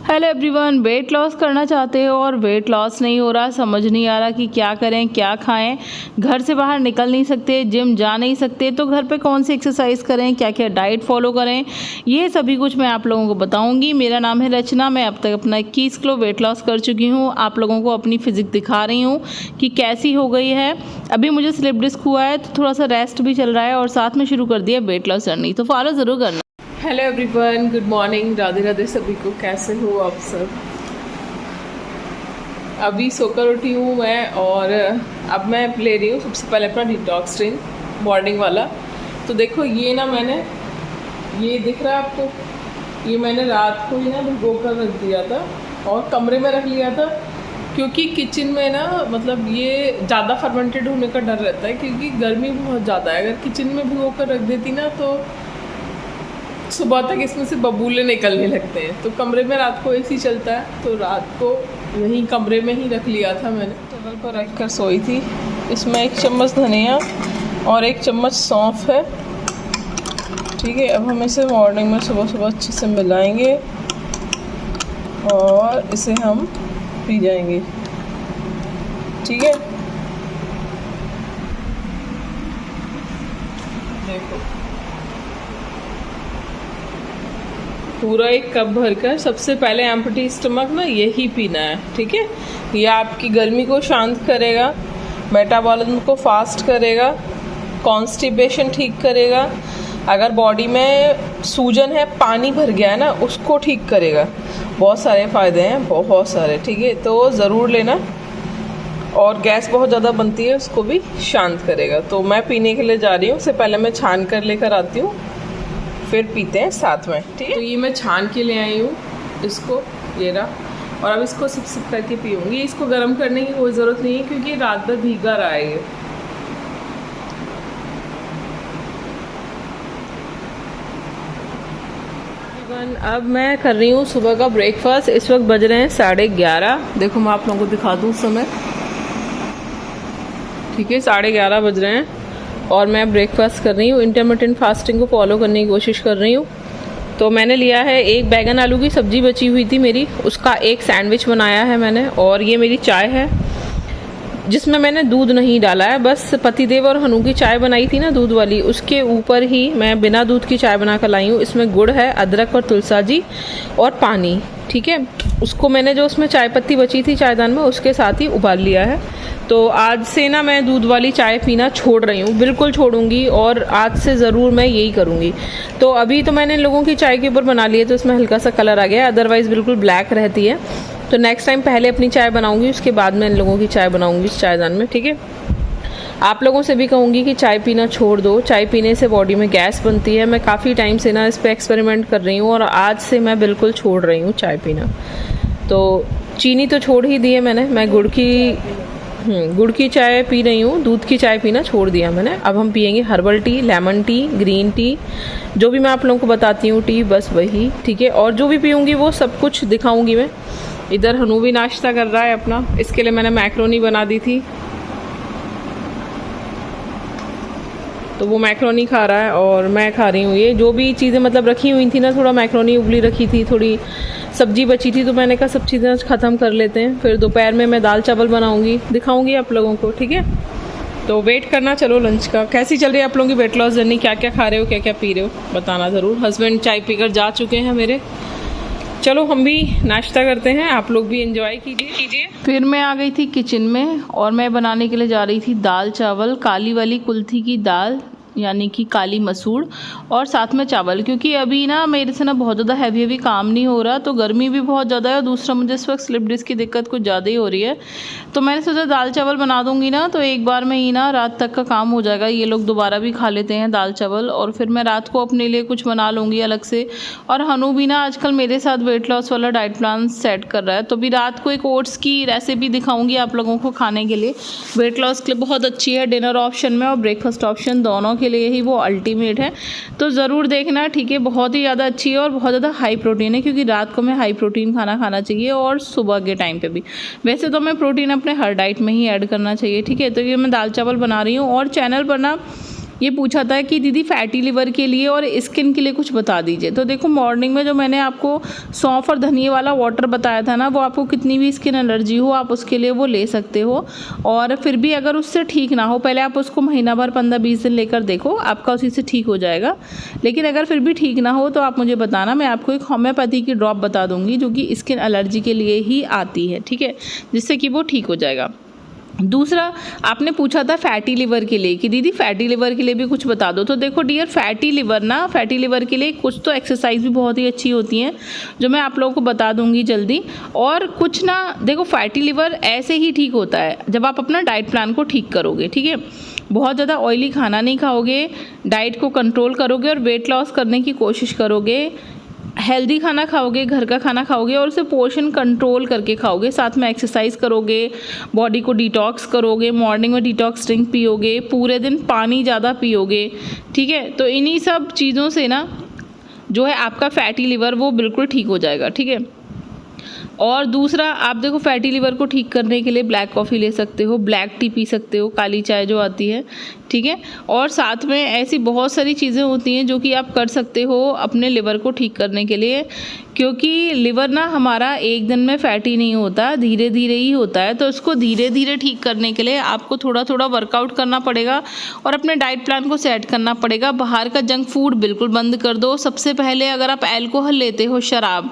Hello everyone, weight loss करना चाहते हो और वेट लॉस नहीं हो रहा, समझ नहीं आ रहा कि क्या करें क्या खाएं, घर से बाहर निकल नहीं सकते, जिम जा नहीं सकते, तो घर पे कौन सी एक्सरसाइज करें, क्या क्या डाइट फॉलो करें, ये सभी कुछ मैं आप लोगों को बताऊंगी। मेरा नाम है रचना। मैं अब तक अपना 21 किलो वेट लॉस कर चुकी हूँ। आप लोगों को अपनी फिजिक दिखा रही हूँ कि कैसी हो गई है। अभी मुझे स्लिप डिस्क हुआ है तो थोड़ा सा रेस्ट भी चल रहा है और साथ में शुरू कर दिया वेट लॉस जर्नी, तो फॉलो ज़रूर करना। Hello everyone, good morning, Radhe Radhe सभी को। कैसे हो आप सब? अभी सोकर उठी हूँ मैं और अब मैं ले रही हूँ सबसे पहले अपना डिटॉक्स ड्रिंक मॉर्निंग वाला। तो देखो ये ना मैंने, ये दिख रहा है आपको, ये मैंने रात को ही ना भिगो कर रख दिया था और कमरे में रख लिया था, क्योंकि किचन में ना मतलब ये ज़्यादा फर्मेंटेड होने का डर रहता है, क्योंकि गर्मी बहुत ज़्यादा है। अगर किचन में भिगो कर रख देती ना तो सुबह तक इसमें से बबूले निकलने लगते हैं। तो कमरे में रात को एसी चलता है, तो रात को यहीं कमरे में ही रख लिया था मैंने। टेबल पर रख कर सोई थी। इसमें 1 चम्मच धनिया और 1 चम्मच सौंफ है। ठीक है, अब हम इसे मॉर्निंग में सुबह सुबह अच्छे से मिलाएंगे और इसे हम पी जाएंगे। ठीक है, देखो पूरा 1 कप भरकर सबसे पहले एम्प्टी स्टमक ना यही पीना है। ठीक है, ये आपकी गर्मी को शांत करेगा, मेटाबॉलिज्म को फास्ट करेगा, कॉन्स्टिपेशन ठीक करेगा, अगर बॉडी में सूजन है, पानी भर गया है ना, उसको ठीक करेगा। बहुत सारे फ़ायदे हैं, बहुत सारे। ठीक है, तो ज़रूर लेना। और गैस बहुत ज़्यादा बनती है, उसको भी शांत करेगा। तो मैं पीने के लिए जा रही हूँ। उससे पहले मैं छान कर लेकर आती हूँ, फिर पीते हैं साथ में। ठीक है, तो ये मैं छान के ले आई हूँ इसको, ये रहा। और अब इसको सिप सिप करके पीऊँगी। इसको गर्म करने की कोई ज़रूरत नहीं है, क्योंकि रात भर भीगा रहा है ये। अब मैं कर रही हूँ सुबह का ब्रेकफास्ट। इस वक्त बज रहे हैं 11:30। देखो मैं आप लोगों को दिखा दूँ उस समय। ठीक है, 11:30 बज रहे हैं और मैं ब्रेकफास्ट कर रही हूँ। इंटरमिटेंट फास्टिंग को फॉलो करने की कोशिश कर रही हूँ। तो मैंने लिया है 1 बैगन आलू की सब्जी बची हुई थी मेरी, उसका 1 सैंडविच बनाया है मैंने। और ये मेरी चाय है जिसमें मैंने दूध नहीं डाला है, बस पतिदेव और हनु की चाय बनाई थी ना दूध वाली, उसके ऊपर ही मैं बिना दूध की चाय बना कर लाई हूँ। इसमें गुड़ है, अदरक और तुलसाजी और पानी। ठीक है, उसको मैंने जो उसमें चाय पत्ती बची थी चायदान में, उसके साथ ही उबाल लिया है। तो आज से ना मैं दूध वाली चाय पीना छोड़ रही हूँ, बिल्कुल छोड़ूंगी और आज से ज़रूर मैं यही करूँगी। तो अभी तो मैंने लोगों की चाय के ऊपर बना ली है, तो इसमें हल्का सा कलर आ गया है, अदरवाइज़ बिल्कुल ब्लैक रहती है। तो नेक्स्ट टाइम पहले अपनी चाय बनाऊंगी, उसके बाद मैं इन लोगों की चाय बनाऊंगी इस चायदान में। ठीक है, आप लोगों से भी कहूँगी कि चाय पीना छोड़ दो। चाय पीने से बॉडी में गैस बनती है। मैं काफ़ी टाइम से ना इस पर एक्सपेरिमेंट कर रही हूँ और आज से मैं बिल्कुल छोड़ रही हूँ चाय पीना। तो चीनी तो छोड़ ही दी है मैंने। मैं गुड़ की चाय पी रही हूँ, दूध की चाय पीना छोड़ दिया मैंने। अब हम पियेंगे herbal tea, lemon tea, green tea, जो भी मैं आप लोगों को बताती हूँ टी, बस वही। ठीक है, और जो भी पीऊँगी वो सब कुछ दिखाऊँगी मैं। इधर हनु भी नाश्ता कर रहा है अपना, इसके लिए मैंने मैक्रोनी बना दी थी, तो वो मैक्रोनी खा रहा है और मैं खा रही हूँ ये जो भी चीज़ें मतलब रखी हुई थी ना। थोड़ा मैक्रोनी उबली रखी थी, थोड़ी सब्जी बची थी, तो मैंने कहा सब चीज़ें ख़त्म कर लेते हैं, फिर दोपहर में मैं दाल चावल बनाऊँगी, दिखाऊँगी आप लोगों को। ठीक है, तो वेट करना चलो लंच का। कैसी चल रही है आप लोगों की वेट लॉस जर्नी? क्या क्या खा रहे हो, क्या क्या पी रहे हो, बताना ज़रूर। हस्बैंड चाय पीकर जा चुके हैं मेरे। चलो हम भी नाश्ता करते हैं, आप लोग भी एंजॉय कीजिए। फिर मैं आ गई थी किचन में और मैं बनाने के लिए जा रही थी दाल चावल, काली वाली कुल्थी की दाल, यानी कि काली मसूर, और साथ में चावल। क्योंकि अभी ना मेरे से ना बहुत ज़्यादा हैवी काम नहीं हो रहा, तो गर्मी भी बहुत ज़्यादा है और दूसरा मुझे इस वक्त स्लिप डिस्क की दिक्कत कुछ ज़्यादा ही हो रही है। तो मैंने सोचा दाल चावल बना दूंगी ना, तो एक बार में ही ना रात तक का काम हो जाएगा। ये लोग दोबारा भी खा लेते हैं दाल चावल, और फिर मैं रात को अपने लिए कुछ बना लूँगी अलग से। और हनु भी ना आजकल मेरे साथ वेट लॉस वाला डाइट प्लान सेट कर रहा है, तो भी रात को एक ओट्स की रेसिपी दिखाऊँगी आप लोगों को खाने के लिए। वेट लॉस के लिए बहुत अच्छी है, डिनर ऑप्शन में और ब्रेकफास्ट ऑप्शन दोनों के लिए ही वो अल्टीमेट है, तो ज़रूर देखना। ठीक है, बहुत ही ज़्यादा अच्छी है और बहुत ज़्यादा हाई प्रोटीन है, क्योंकि रात को मैं हाई प्रोटीन खाना खाना चाहिए और सुबह के टाइम पे भी। वैसे तो मैं प्रोटीन अपने हर डाइट में ही ऐड करना चाहिए। ठीक है, तो ये मैं दाल चावल बना रही हूँ और चैनल पर ना ये पूछा था कि दीदी फैटी लिवर के लिए और स्किन के लिए कुछ बता दीजिए। तो देखो मॉर्निंग में जो मैंने आपको सौंफ और धनिया वाला वाटर बताया था ना, वो आपको कितनी भी स्किन एलर्जी हो आप उसके लिए वो ले सकते हो। और फिर भी अगर उससे ठीक ना हो, पहले आप उसको महीना भर 15-20 दिन लेकर देखो, आपका उसी से ठीक हो जाएगा। लेकिन अगर फिर भी ठीक ना हो तो आप मुझे बताना, मैं आपको एक होम्योपैथी की ड्रॉप बता दूंगी जो कि स्किन एलर्जी के लिए ही आती है, ठीक है, जिससे कि वो ठीक हो जाएगा। दूसरा आपने पूछा था फैटी लिवर के लिए कि दीदी फैटी लिवर के लिए भी कुछ बता दो। तो देखो डियर, फैटी लिवर के लिए कुछ तो एक्सरसाइज भी बहुत ही अच्छी होती हैं जो मैं आप लोगों को बता दूंगी जल्दी। और कुछ ना, देखो फैटी लिवर ऐसे ही ठीक होता है जब आप अपना डाइट प्लान को ठीक करोगे, ठीक है। बहुत ज़्यादा ऑयली खाना नहीं खाओगे, डाइट को कंट्रोल करोगे और वेट लॉस करने की कोशिश करोगे, हेल्दी खाना खाओगे, घर का खाना खाओगे और उसे पोर्शन कंट्रोल करके खाओगे, साथ में एक्सरसाइज करोगे, बॉडी को डिटॉक्स करोगे, मॉर्निंग में डिटॉक्स ड्रिंक पियोगे, पूरे दिन पानी ज़्यादा पियोगे, ठीक है। तो इन्हीं सब चीज़ों से ना जो है आपका फैटी लिवर वो बिल्कुल ठीक हो जाएगा, ठीक है। और दूसरा आप देखो फैटी लिवर को ठीक करने के लिए ब्लैक कॉफ़ी ले सकते हो, ब्लैक टी पी सकते हो, काली चाय जो आती है, ठीक है। और साथ में ऐसी बहुत सारी चीज़ें होती हैं जो कि आप कर सकते हो अपने लिवर को ठीक करने के लिए, क्योंकि लिवर ना हमारा एक दिन में फैटी नहीं होता, धीरे धीरे ही होता है। तो इसको धीरे धीरे ठीक करने के लिए आपको थोड़ा थोड़ा वर्कआउट करना पड़ेगा और अपने डाइट प्लान को सेट करना पड़ेगा। बाहर का जंक फूड बिल्कुल बंद कर दो। सबसे पहले अगर आप अल्कोहल लेते हो, शराब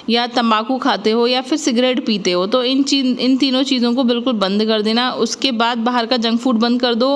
या तंबाकू खाते हो या फिर सिगरेट पीते हो, तो इन तीनों चीज़ों को बिल्कुल बंद कर देना। उसके बाद बाहर का जंक फूड बंद कर दो,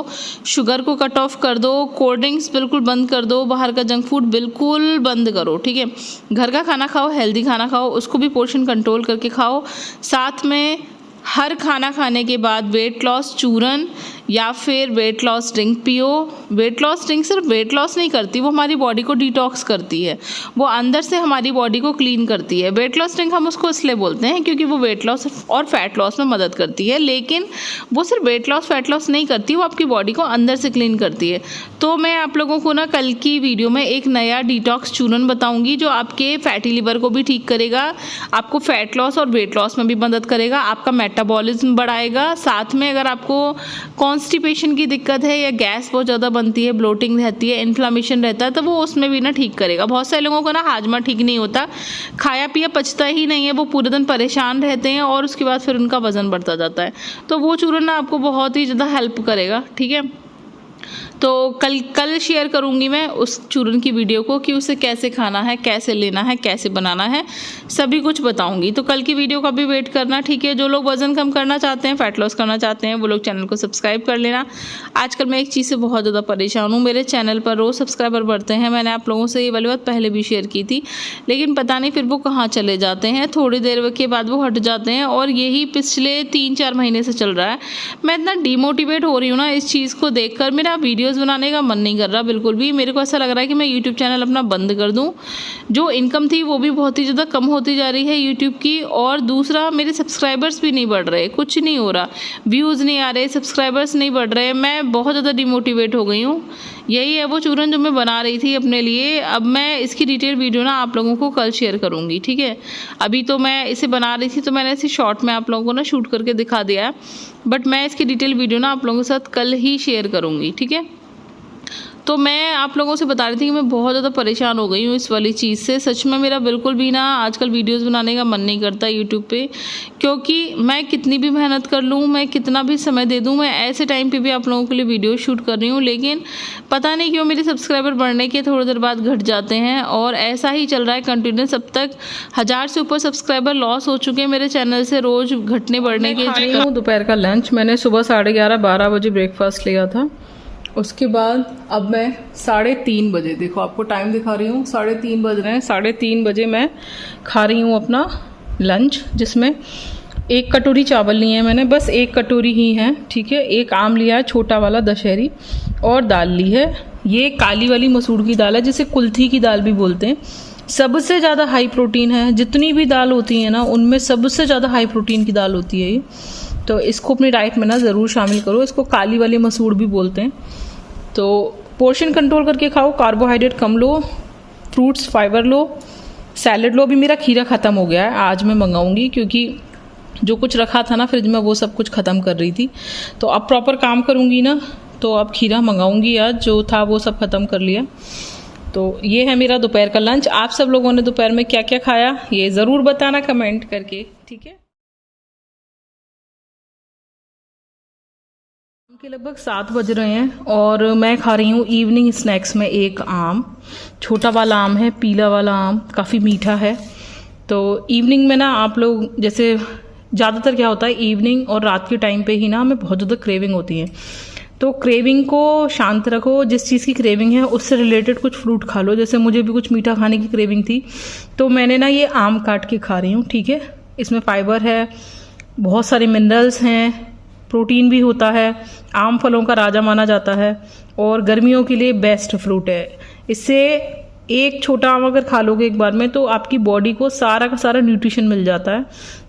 शुगर को कट ऑफ कर दो, कोल्ड ड्रिंक्स बिल्कुल बंद कर दो, बाहर का जंक फूड बिल्कुल बंद करो, ठीक है। घर का खाना खाओ, हेल्दी खाना खाओ, उसको भी पोर्शन कंट्रोल करके खाओ। साथ में हर खाना खाने के बाद वेट लॉस चूरन या फिर वेट लॉस ड्रिंक पियो। वेट लॉस ड्रिंक सिर्फ वेट लॉस नहीं करती, वो हमारी बॉडी को डिटॉक्स करती है, वो अंदर से हमारी बॉडी को क्लीन करती है। वेट लॉस ड्रिंक हम उसको इसलिए बोलते हैं क्योंकि वो वेट लॉस और फैट लॉस में मदद करती है, लेकिन वो सिर्फ वेट लॉस फैट लॉस नहीं करती, वो आपकी बॉडी को अंदर से क्लीन करती है। तो मैं आप लोगों को ना कल की वीडियो में एक नया डिटॉक्स चूरन बताऊँगी जो आपके फैटी लिवर को भी ठीक करेगा, आपको फैट लॉस और वेट लॉस में भी मदद करेगा, आपका मेटाबॉलिज्म बढ़ाएगा। साथ में अगर आपको कॉन्स्टिपेशन की दिक्कत है या गैस बहुत ज़्यादा बनती है, ब्लोटिंग रहती है, इन्फ्लामेशन रहता है, तो वो उसमें भी ना ठीक करेगा। बहुत सारे लोगों को ना हाजमा ठीक नहीं होता, खाया पिया पचता ही नहीं है, वो पूरे दिन परेशान रहते हैं और उसके बाद फिर उनका वज़न बढ़ता जाता है। तो वो चूरन ना आपको बहुत ही ज़्यादा हेल्प करेगा, ठीक है। तो कल शेयर करूंगी मैं उस चूरन की वीडियो को कि उसे कैसे खाना है, कैसे लेना है, कैसे बनाना है, सभी कुछ बताऊंगी। तो कल की वीडियो का भी वेट करना, ठीक है। जो लोग वज़न कम करना चाहते हैं, फैट लॉस करना चाहते हैं, वो लोग चैनल को सब्सक्राइब कर लेना। आजकल मैं एक चीज़ से बहुत ज़्यादा परेशान हूँ, मेरे चैनल पर रोज़ सब्सक्राइबर बढ़ते हैं, मैंने आप लोगों से ये वाली बात पहले भी शेयर की थी, लेकिन पता नहीं फिर वो कहाँ चले जाते हैं, थोड़ी देर के बाद वो हट जाते हैं और यही पिछले 3-4 महीने से चल रहा है। मैं इतना डिमोटिवेट हो रही हूँ ना इस चीज़ को देखकर, मेरा वीडियोज़ बनाने का मन नहीं कर रहा बिल्कुल भी। मेरे को ऐसा लग रहा है कि मैं यूट्यूब चैनल अपना बंद कर दूं। जो इनकम थी वो भी बहुत ही ज़्यादा कम होती जा रही है यूट्यूब की, और दूसरा मेरे सब्सक्राइबर्स भी नहीं बढ़ रहे, कुछ नहीं हो रहा, व्यूज़ नहीं आ रहे, सब्सक्राइबर्स नहीं बढ़ रहे, मैं बहुत ज़्यादा डिमोटिवेट हो गई हूँ। यही है वो चूरन जो मैं बना रही थी अपने लिए। अब मैं इसकी डिटेल वीडियो ना आप लोगों को कल शेयर करूँगी, ठीक है। अभी तो मैं इसे बना रही थी तो मैंने इसे शॉर्ट में आप लोगों को ना शूट करके दिखा दिया है, बट मैं इसकी डिटेल वीडियो ना आप लोगों के साथ कल ही शेयर करूँगी, ठीक है। तो मैं आप लोगों से बता रही थी कि मैं बहुत ज़्यादा परेशान हो गई हूँ इस वाली चीज़ से। सच में मेरा बिल्कुल भी ना आजकल वीडियोस बनाने का मन नहीं करता यूट्यूब पे, क्योंकि मैं कितनी भी मेहनत कर लूँ, मैं कितना भी समय दे दूँ, मैं ऐसे टाइम पे भी आप लोगों के लिए वीडियो शूट कर रही हूँ, लेकिन पता नहीं क्यों मेरे सब्सक्राइबर बढ़ने के थोड़ी देर बाद घट जाते हैं और ऐसा ही चल रहा है कंटिन्यूस। अब तक 1000 से ऊपर सब्सक्राइबर लॉस हो चुके हैं मेरे चैनल से रोज़ घटने बढ़ने के। दोपहर का लंच मैंने सुबह 11:30-12 बजे ब्रेकफास्ट लिया था। उसके बाद अब मैं 3:30 बजे, देखो आपको टाइम दिखा रही हूँ, 3:30 बज रहे हैं, 3:30 बजे मैं खा रही हूँ अपना लंच, जिसमें 1 कटोरी चावल लिए हैं मैंने, बस 1 कटोरी ही है, ठीक है। 1 आम लिया है छोटा वाला दशहरी, और दाल ली है, ये काली वाली मसूर की दाल है जिसे कुल्थी की दाल भी बोलते हैं। सबसे ज़्यादा हाई प्रोटीन है, जितनी भी दाल होती है ना उनमें सबसे ज़्यादा हाई प्रोटीन की दाल होती है ये, तो इसको अपनी डाइट में ना ज़रूर शामिल करो। इसको काली वाली मसूर भी बोलते हैं। तो पोर्शन कंट्रोल करके खाओ, कार्बोहाइड्रेट कम लो, फ्रूट्स फाइबर लो, सैलेड लो। अभी मेरा खीरा ख़त्म हो गया है, आज मैं मंगाऊंगी, क्योंकि जो कुछ रखा था ना फ्रिज में वो सब कुछ ख़त्म कर रही थी। तो अब प्रॉपर काम करूंगी ना तो अब खीरा मंगाऊंगी आज, जो था वो सब ख़त्म कर लिया। तो ये है मेरा दोपहर का लंच। आप सब लोगों ने दोपहर में क्या क्या खाया ये ज़रूर बताना कमेंट करके, ठीक है। के लगभग 7 बज रहे हैं और मैं खा रही हूँ इवनिंग स्नैक्स में एक आम। छोटा वाला आम है, पीला वाला आम, काफ़ी मीठा है। तो इवनिंग में ना आप लोग जैसे ज़्यादातर क्या होता है, इवनिंग और रात के टाइम पे ही ना हमें बहुत ज़्यादा क्रेविंग होती है। तो क्रेविंग को शांत रखो, जिस चीज़ की क्रेविंग है उससे रिलेटेड कुछ फ्रूट खा लो। जैसे मुझे भी कुछ मीठा खाने की क्रेविंग थी, तो मैंने ना ये आम काट के खा रही हूँ, ठीक है। इसमें फाइबर है, बहुत सारे मिनरल्स हैं, प्रोटीन भी होता है। आम फलों का राजा माना जाता है और गर्मियों के लिए बेस्ट फ्रूट है। इससे एक छोटा आम अगर खा लोगे एक बार में, तो आपकी बॉडी को सारा का सारा न्यूट्रिशन मिल जाता है।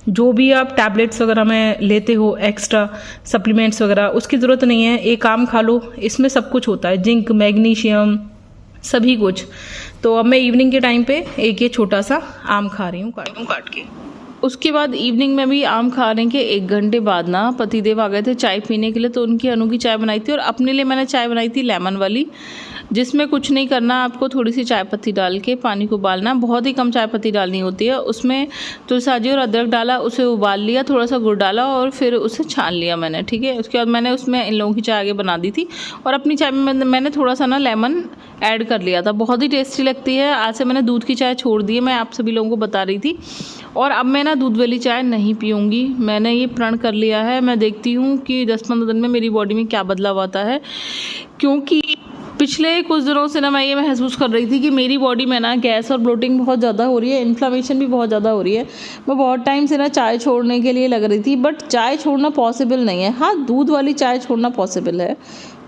जो भी आप टैबलेट्स वगैरह में लेते हो, एक्स्ट्रा सप्लीमेंट्स वगैरह, उसकी ज़रूरत नहीं है। एक आम खा लो, इसमें सब कुछ होता है, जिंक, मैग्नीशियम, सभी कुछ। तो अब मैं इवनिंग के टाइम पे एक ये छोटा सा आम खा रही हूँ काट के। उसके बाद इवनिंग में भी आम खाने के 1 घंटे बाद ना पतिदेव आ गए थे चाय पीने के लिए। तो उनकी अनोखी चाय बनाई थी और अपने लिए मैंने चाय बनाई थी लेमन वाली, जिसमें कुछ नहीं करना, आपको थोड़ी सी चाय पत्ती डाल के पानी को उबालना, बहुत ही कम चाय पत्ती डालनी होती है। उसमें तुलसी और अदरक डाला, उसे उबाल लिया, थोड़ा सा गुड़ डाला और फिर उसे छान लिया मैंने, ठीक है। उसके बाद मैंने उसमें इन लोगों की चाय आगे बना दी थी और अपनी चाय में मैंने थोड़ा सा ना लेमन ऐड कर लिया था। बहुत ही टेस्टी लगती है। आज से मैंने दूध की चाय छोड़ दी है, मैं आप सभी लोगों को बता रही थी। और अब मैं ना दूध वाली चाय नहीं पीऊँगी, मैंने ये प्रण कर लिया है। मैं देखती हूँ कि 10-15 दिन में मेरी बॉडी में क्या बदलाव आता है, क्योंकि पिछले कुछ दिनों से ना मैं ये महसूस कर रही थी कि मेरी बॉडी में ना गैस और ब्लोटिंग बहुत ज़्यादा हो रही है, इन्फ्लेमेशन भी बहुत ज़्यादा हो रही है। मैं बहुत टाइम से ना चाय छोड़ने के लिए लग रही थी, बट चाय छोड़ना पॉसिबल नहीं है। हाँ, दूध वाली चाय छोड़ना पॉसिबल है,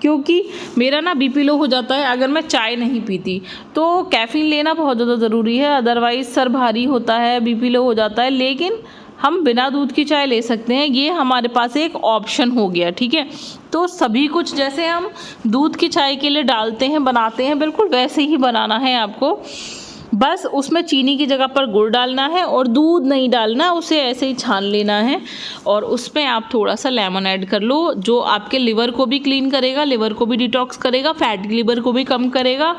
क्योंकि मेरा ना बीपी लो हो जाता है अगर मैं चाय नहीं पीती। तो कैफ़ीन लेना बहुत ज़्यादा ज़रूरी है, अदरवाइज़ सर भारी होता है, बीपी लो हो जाता है। लेकिन हम बिना दूध की चाय ले सकते हैं, ये हमारे पास एक ऑप्शन हो गया, ठीक है। तो सभी कुछ जैसे हम दूध की चाय के लिए डालते हैं, बनाते हैं, बिल्कुल वैसे ही बनाना है आपको। बस उसमें चीनी की जगह पर गुड़ डालना है और दूध नहीं डालना, उसे ऐसे ही छान लेना है और उसमें आप थोड़ा सा लेमन ऐड कर लो, जो आपके लिवर को भी क्लीन करेगा, लिवर को भी डिटॉक्स करेगा, फैटी लिवर को भी कम करेगा।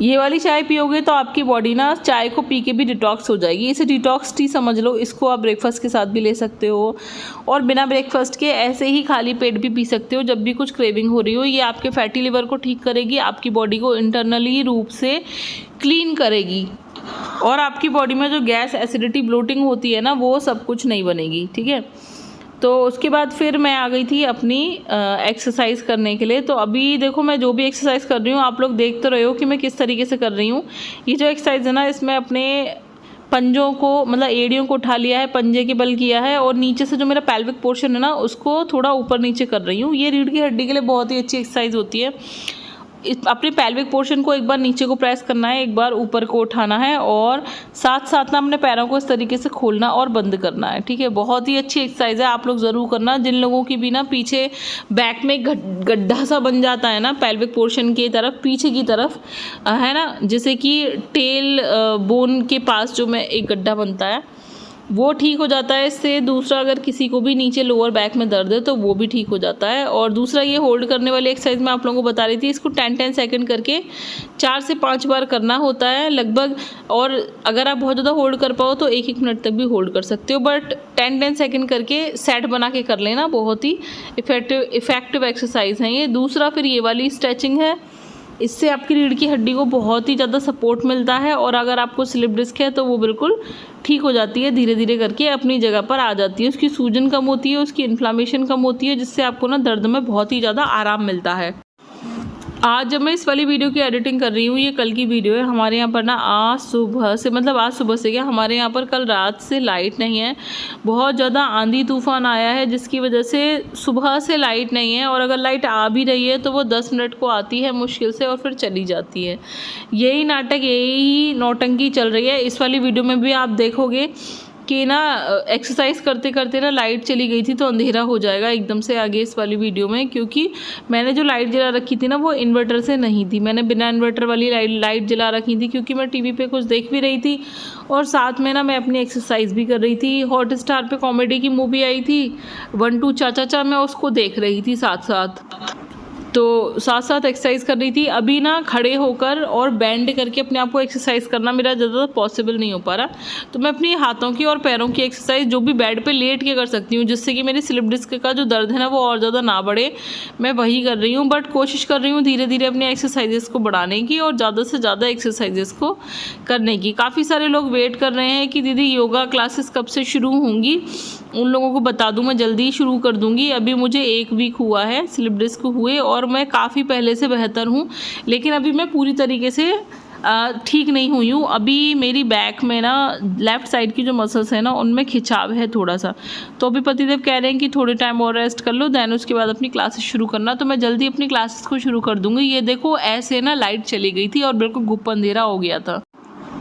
ये वाली चाय पियोगे तो आपकी बॉडी ना चाय को पी के भी डिटॉक्स हो जाएगी। इसे डिटॉक्स टी समझ लो। इसको आप ब्रेकफास्ट के साथ भी ले सकते हो और बिना ब्रेकफास्ट के ऐसे ही खाली पेट भी पी सकते हो जब भी कुछ क्रेविंग हो रही हो। ये आपके फैटी लिवर को ठीक करेगी, आपकी बॉडी को इंटरनली रूप से क्लीन करेगी और आपकी बॉडी में जो गैस, एसिडिटी, ब्लोटिंग होती है ना, वो सब कुछ नहीं बनेगी, ठीक है। तो उसके बाद फिर मैं आ गई थी अपनी एक्सरसाइज करने के लिए। तो अभी देखो मैं जो भी एक्सरसाइज कर रही हूँ, आप लोग देख तो रहे हो कि मैं किस तरीके से कर रही हूँ। ये जो एक्सरसाइज है ना, इसमें अपने पंजों को, मतलब एड़ियों को उठा लिया है, पंजे के बल किया है और नीचे से जो मेरा पैल्विक पोर्शन है ना, उसको थोड़ा ऊपर नीचे कर रही हूँ। ये रीढ़ की हड्डी के लिए बहुत ही अच्छी एक्सरसाइज होती है। अपने पैल्विक पोर्शन को एक बार नीचे को प्रेस करना है, एक बार ऊपर को उठाना है और साथ साथ ना अपने पैरों को इस तरीके से खोलना और बंद करना है, ठीक है। बहुत ही अच्छी एक्सरसाइज है, आप लोग ज़रूर करना। जिन लोगों की भी ना पीछे बैक में गड्ढा सा बन जाता है ना पैल्विक पोर्शन की तरफ, पीछे की तरफ है ना, जैसे कि टेल बोन के पास जो में एक गड्ढा बनता है, वो ठीक हो जाता है इससे। दूसरा, अगर किसी को भी नीचे लोअर बैक में दर्द है तो वो भी ठीक हो जाता है। और दूसरा, ये होल्ड करने वाली एक्सरसाइज मैं आप लोगों को बता रही थी, इसको 10-10 सेकंड करके 4 से 5 बार करना होता है लगभग। और अगर आप बहुत ज़्यादा होल्ड कर पाओ तो 1-1 मिनट तक भी होल्ड कर सकते हो, बट 10-10 सेकंड करके सेट बना के कर लेना। बहुत ही इफेक्टिव एक्सरसाइज है ये। दूसरा फिर ये वाली स्ट्रेचिंग है, इससे आपकी रीढ़ की हड्डी को बहुत ही ज़्यादा सपोर्ट मिलता है और अगर आपको स्लिप डिस्क है तो वो बिल्कुल ठीक हो जाती है, धीरे धीरे करके अपनी जगह पर आ जाती है। उसकी सूजन कम होती है, उसकी इन्फ्लामेशन कम होती है, जिससे आपको ना दर्द में बहुत ही ज़्यादा आराम मिलता है। आज जब मैं इस वाली वीडियो की एडिटिंग कर रही हूँ, ये कल की वीडियो है। हमारे यहाँ पर ना आज सुबह से, मतलब आज सुबह से क्या, हमारे यहाँ पर कल रात से लाइट नहीं है। बहुत ज़्यादा आंधी तूफान आया है, जिसकी वजह से सुबह से लाइट नहीं है और अगर लाइट आ भी रही है तो वो 10 मिनट को आती है मुश्किल से और फिर चली जाती है। यही नाटक, यही नौटंकी चल रही है। इस वाली वीडियो में भी आप देखोगे कि ना एक्सरसाइज करते करते ना लाइट चली गई थी तो अंधेरा हो जाएगा एकदम से आगे इस वाली वीडियो में, क्योंकि मैंने जो लाइट जला रखी थी ना वो इन्वर्टर से नहीं थी। मैंने बिना इन्वर्टर वाली लाइट जला रखी थी क्योंकि मैं टीवी पे कुछ देख भी रही थी और साथ में ना मैं अपनी एक्सरसाइज भी कर रही थी। हॉटस्टार पे कॉमेडी की मूवी आई थी 1-2 चाचा चा, मैं उसको देख रही थी साथ साथ। तो साथ साथ एक्सरसाइज कर रही थी। अभी ना खड़े होकर और बैंड करके अपने आप को एक्सरसाइज करना मेरा ज़्यादा पॉसिबल नहीं हो पा रहा, तो मैं अपनी हाथों की और पैरों की एक्सरसाइज जो भी बेड पे लेट के कर सकती हूँ, जिससे कि मेरी स्लिप डिस्क का जो दर्द है ना वो और ज़्यादा ना बढ़े, मैं वही कर रही हूँ। बट कोशिश कर रही हूँ धीरे धीरे अपनी एक्सरसाइजेस को बढ़ाने की और ज़्यादा से ज़्यादा एक्सरसाइजेस को करने की। काफ़ी सारे लोग वेट कर रहे हैं कि दीदी योगा क्लासेस कब से शुरू होंगी। उन लोगों को बता दूं मैं जल्दी शुरू कर दूंगी। अभी मुझे 1 वीक हुआ है स्लिप डिस्क हुए और मैं काफ़ी पहले से बेहतर हूँ, लेकिन अभी मैं पूरी तरीके से ठीक नहीं हुई हूँ। अभी मेरी बैक में ना लेफ़्ट साइड की जो मसल्स है ना उनमें खिंचाव है थोड़ा सा, तो अभी पतिदेव कह रहे हैं कि थोड़े टाइम और रेस्ट कर लो, दैन उसके बाद अपनी क्लासेस शुरू करना। तो मैं जल्दी अपनी क्लासेस को शुरू कर दूँगी। ये देखो ऐसे ना लाइट चली गई थी और बिल्कुल गुप्त अंधेरा हो गया था।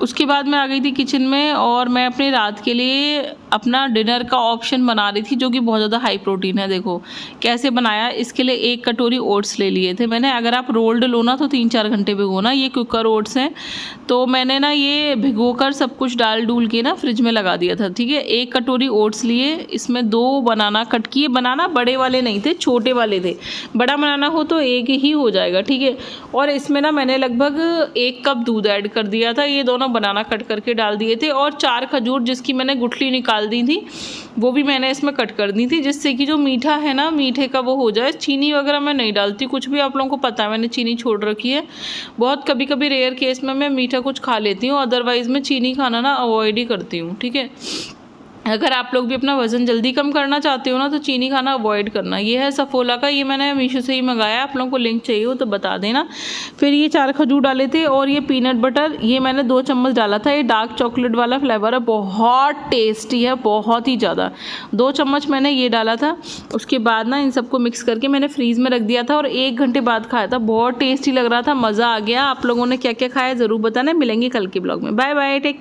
उसके बाद मैं आ गई थी किचन में और मैं अपने रात के लिए अपना डिनर का ऑप्शन बना रही थी, जो कि बहुत ज़्यादा हाई प्रोटीन है। देखो कैसे बनाया। इसके लिए 1 कटोरी ओट्स ले लिए थे मैंने। अगर आप रोल्ड लो ना तो 3-4 घंटे भिगोना। ये कुकर ओट्स हैं, तो मैंने ना ये भिगोकर सब कुछ डाल डूल के ना फ्रिज में लगा दिया था। ठीक है, 1 कटोरी ओट्स लिए, इसमें 2 बनाना कट किए। बनाना बड़े वाले नहीं थे, छोटे वाले थे। बड़ा बनाना हो तो 1 ही हो जाएगा। ठीक है, और इसमें ना मैंने लगभग 1 कप दूध ऐड कर दिया था। ये दोनों बनाना कट करके डाल दिए थे और 4 खजूर जिसकी मैंने गुठली निकाल दी थी वो भी मैंने इसमें कट कर दी थी, जिससे कि जो मीठा है ना मीठे का वो हो जाए। चीनी वगैरह मैं नहीं डालती कुछ भी, आप लोगों को पता है मैंने चीनी छोड़ रखी है। बहुत कभी कभी रेयर केस में मैं मीठा कुछ खा लेती हूँ, अदरवाइज़ मैं चीनी खाना ना अवॉइड ही करती हूँ। ठीक है, अगर आप लोग भी अपना वज़न जल्दी कम करना चाहते हो ना तो चीनी खाना अवॉइड करना। ये है सफोला का, ये मैंने मीशो से ही मंगाया, आप लोगों को लिंक चाहिए हो तो बता देना। फिर ये 4 खजूर डाले थे और ये पीनट बटर ये मैंने 2 चम्मच डाला था। ये डार्क चॉकलेट वाला फ्लेवर है, बहुत टेस्टी है, बहुत ही ज़्यादा। 2 चम्मच मैंने ये डाला था। उसके बाद ना इन सबको मिक्स करके मैंने फ्रीज़ में रख दिया था और 1 घंटे बाद खाया था। बहुत टेस्टी लग रहा था, मज़ा आ गया। आप लोगों ने क्या क्या खाया ज़रूर बताना। मिलेंगे कल के ब्लॉग में। Bye bye, take